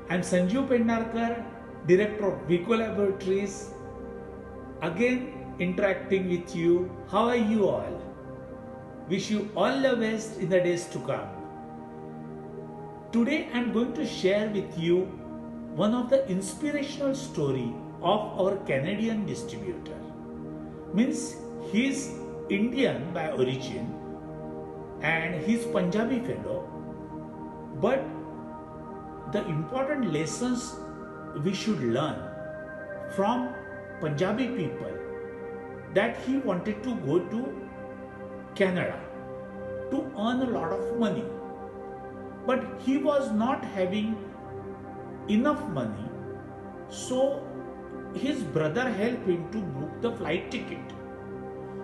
I'm Sanjeev Pendarkar, Director of Vico Laboratories, again interacting with you. How are you all? Wish you all the best in the days to come. Today I'm going to share with you one of the inspirational story of our Canadian distributor. Means he's Indian by origin and he's Punjabi fellow, but the important lessons we should learn from Punjabi people that he wanted to go to Canada to earn a lot of money, but he was not having enough money, so his brother helped him to book the flight ticket.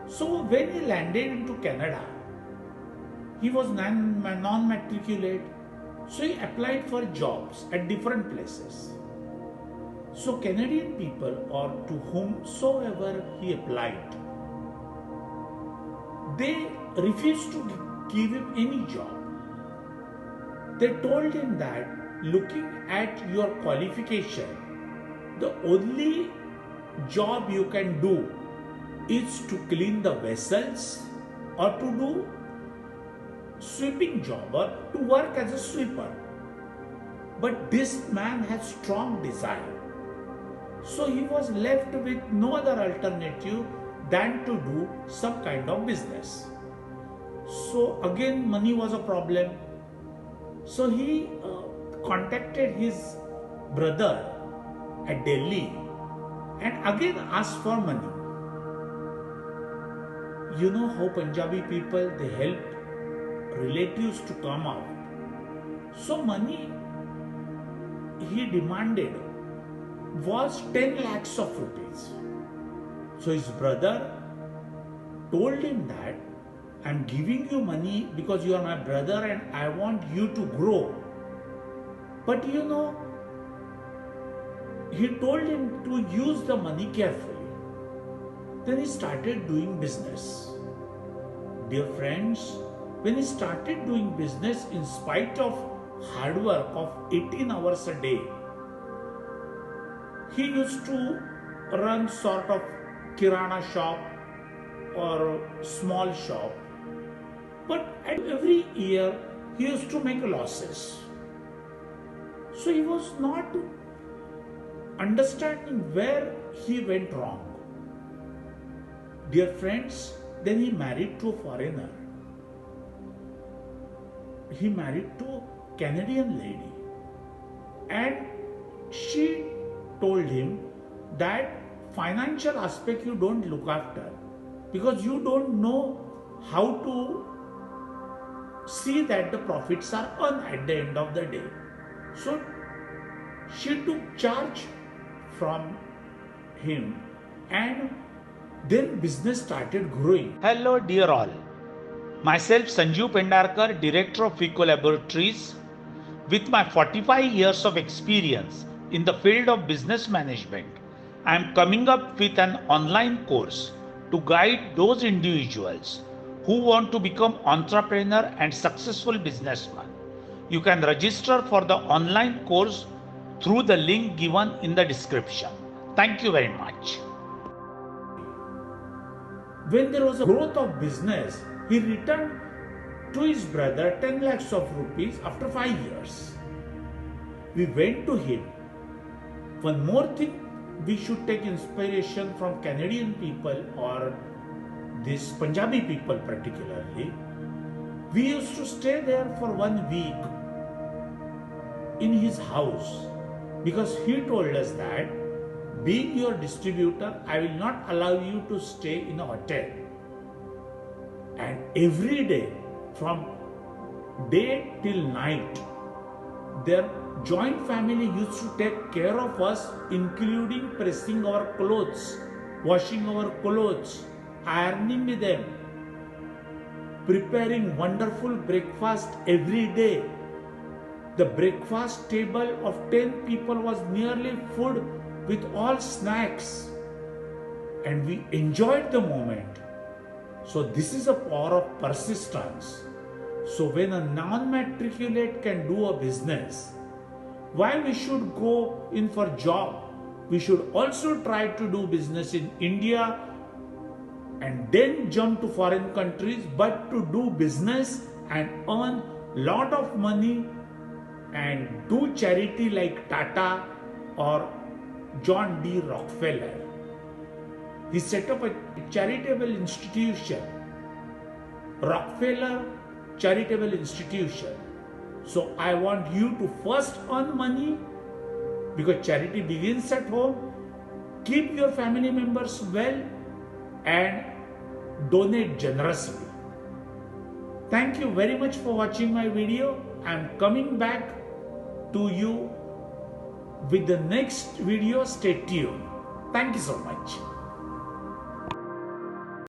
So when he landed into Canada, he was non-matriculate, so he applied for jobs at different places. So Canadian people, or to whomsoever he applied, they refused to give him any job. They told him that looking at your qualification, the only job you can do is to clean the vessels or to do sweeping job or to work as a sweeper. But this man has strong desire. So he was left with no other alternative than to do some kind of business. So again money was a problem. So he contacted his brother at Delhi and again asked for money. You know how Punjabi people, they help relatives to come out. So money he demanded was 10 lakhs of rupees. So his brother told him that I'm giving you money because you are my brother and I want you to grow. But you know, he told him to use the money carefully. Then he started doing business. Dear friends, when he started doing business in spite of hard work of 18 hours a day, he used to run sort of kirana shop or small shop. But every year he used to make losses. So he was not understanding where he went wrong. Dear friends, then he married to a foreigner. He married to a Canadian lady. And she told him that financial aspect you don't look after because you don't know how to see that the profits are earned at the end of the day. So she took charge from him and then business started growing. Hello dear all. Myself Sanjeev Pendarkar, Director of Vico Laboratories. With my 45 years of experience in the field of business management, I am coming up with an online course to guide those individuals who want to become entrepreneur and successful businessman. You can register for the online course through the link given in the description. Thank you very much. When there was a growth of business, he returned to his brother 10 lakhs of rupees after 5 years. We went to him. One more thing, we should take inspiration from Canadian people or these Punjabi people particularly. We used to stay there for 1 week in his house because he told us that being your distributor, I will not allow you to stay in a hotel. And every day, from day till night, their joint family used to take care of us, including pressing our clothes, washing our clothes, ironing them, preparing wonderful breakfast every day. The breakfast table of 10 people was nearly full with all snacks, and we enjoyed the moment. So this is a power of persistence. So when a non-matriculate can do a business, Why we should go in for job? We should also try to do business in India and then jump to foreign countries, but to do business and earn lot of money and do charity like Tata or John D. Rockefeller. He set up a charitable institution, Rockefeller Charitable Institution. So I want you to first earn money, because charity begins at home. Keep your family members well and donate generously. Thank you very much for watching my video. I am coming back to you with the next video. Stay tuned. Thank you so much.